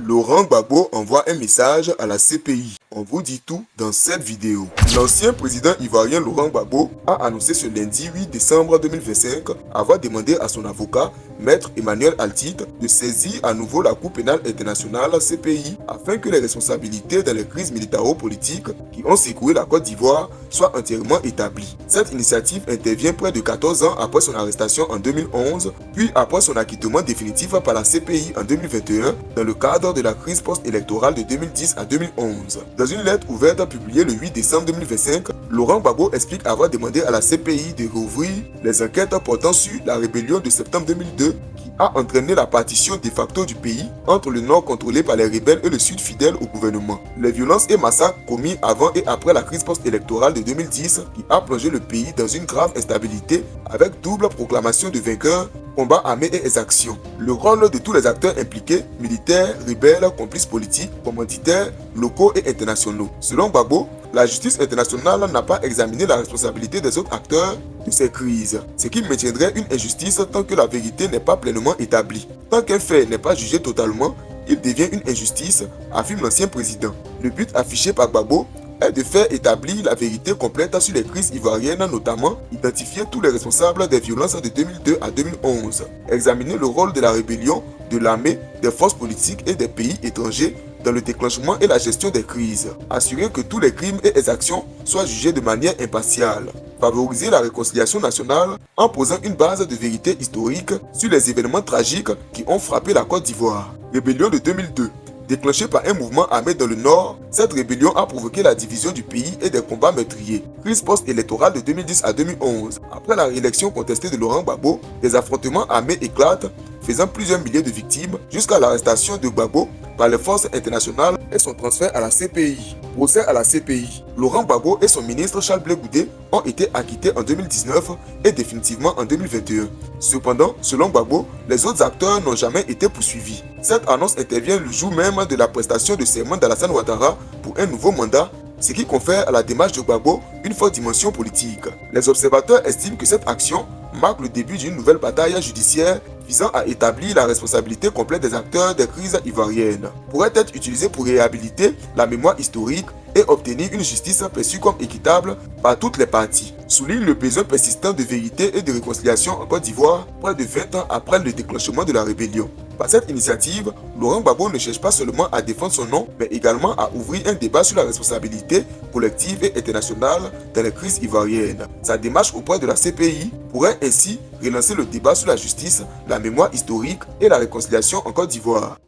Laurent Gbagbo envoie un message à la CPI. On vous dit tout dans cette vidéo. L'ancien président ivoirien Laurent Gbagbo a annoncé ce lundi 8 décembre 2025 avoir demandé à son avocat, Maître Emmanuel Altid, de saisir à nouveau la Cour pénale internationale CPI afin que les responsabilités dans les crises militaro-politiques qui ont secoué la Côte d'Ivoire soient entièrement établies. Cette initiative intervient près de 14 ans après son arrestation en 2011, puis après son acquittement définitif par la CPI en 2021 dans le cadre de la crise post-électorale de 2010 à 2011. Dans une lettre ouverte publiée le 8 décembre 2025, Laurent Gbagbo explique avoir demandé à la CPI de rouvrir les enquêtes portant sur la rébellion de septembre 2002 qui a entraîné la partition de facto du pays entre le nord contrôlé par les rebelles et le sud fidèle au gouvernement. Les violences et massacres commis avant et après la crise post-électorale de 2010 qui a plongé le pays dans une grave instabilité avec double proclamation de vainqueur, combat armé et exactions. Le rôle de tous les acteurs impliqués, militaires, rebelles, complices politiques, commanditaires, locaux et internationaux. Selon Gbagbo, la justice internationale n'a pas examiné la responsabilité des autres acteurs de ces crises, ce qui maintiendrait une injustice tant que la vérité n'est pas pleinement établie. Tant qu'un fait n'est pas jugé totalement, il devient une injustice, affirme l'ancien président. Le but affiché par Gbagbo est de faire établir la vérité complète sur les crises ivoiriennes, notamment identifier tous les responsables des violences de 2002 à 2011, examiner le rôle de la rébellion, de l'armée, des forces politiques et des pays étrangers dans le déclenchement et la gestion des crises, assurer que tous les crimes et exactions soient jugés de manière impartiale, favoriser la réconciliation nationale en posant une base de vérité historique sur les événements tragiques qui ont frappé la Côte d'Ivoire. Rébellion de 2002. Déclenchée par un mouvement armé dans le nord, cette rébellion a provoqué la division du pays et des combats meurtriers. Crise post-électorale de 2010 à 2011. Après la réélection contestée de Laurent Gbagbo, des affrontements armés éclatent, faisant plusieurs milliers de victimes, jusqu'à l'arrestation de Gbagbo par les forces internationales et son transfert à la CPI. Procès à la CPI. Laurent Gbagbo et son ministre Charles Blé Goudé ont été acquittés en 2019 et définitivement en 2021. Cependant, selon Gbagbo, les autres acteurs n'ont jamais été poursuivis. Cette annonce intervient le jour même de la prestation de serment d'Alassane Ouattara pour un nouveau mandat, ce qui confère à la démarche de Gbagbo une forte dimension politique. Les observateurs estiment que cette action marque le début d'une nouvelle bataille judiciaire visant à établir la responsabilité complète des acteurs des crises ivoiriennes, pourrait être utilisée pour réhabiliter la mémoire historique et obtenir une justice perçue comme équitable par toutes les parties. Souligne le besoin persistant de vérité et de réconciliation en Côte d'Ivoire près de 20 ans après le déclenchement de la rébellion. Par cette initiative, Laurent Gbagbo ne cherche pas seulement à défendre son nom, mais également à ouvrir un débat sur la responsabilité collective et internationale dans les crises ivoiriennes. Sa démarche auprès de la CPI pourrait ainsi relancer le débat sur la justice, la mémoire historique et la réconciliation en Côte d'Ivoire.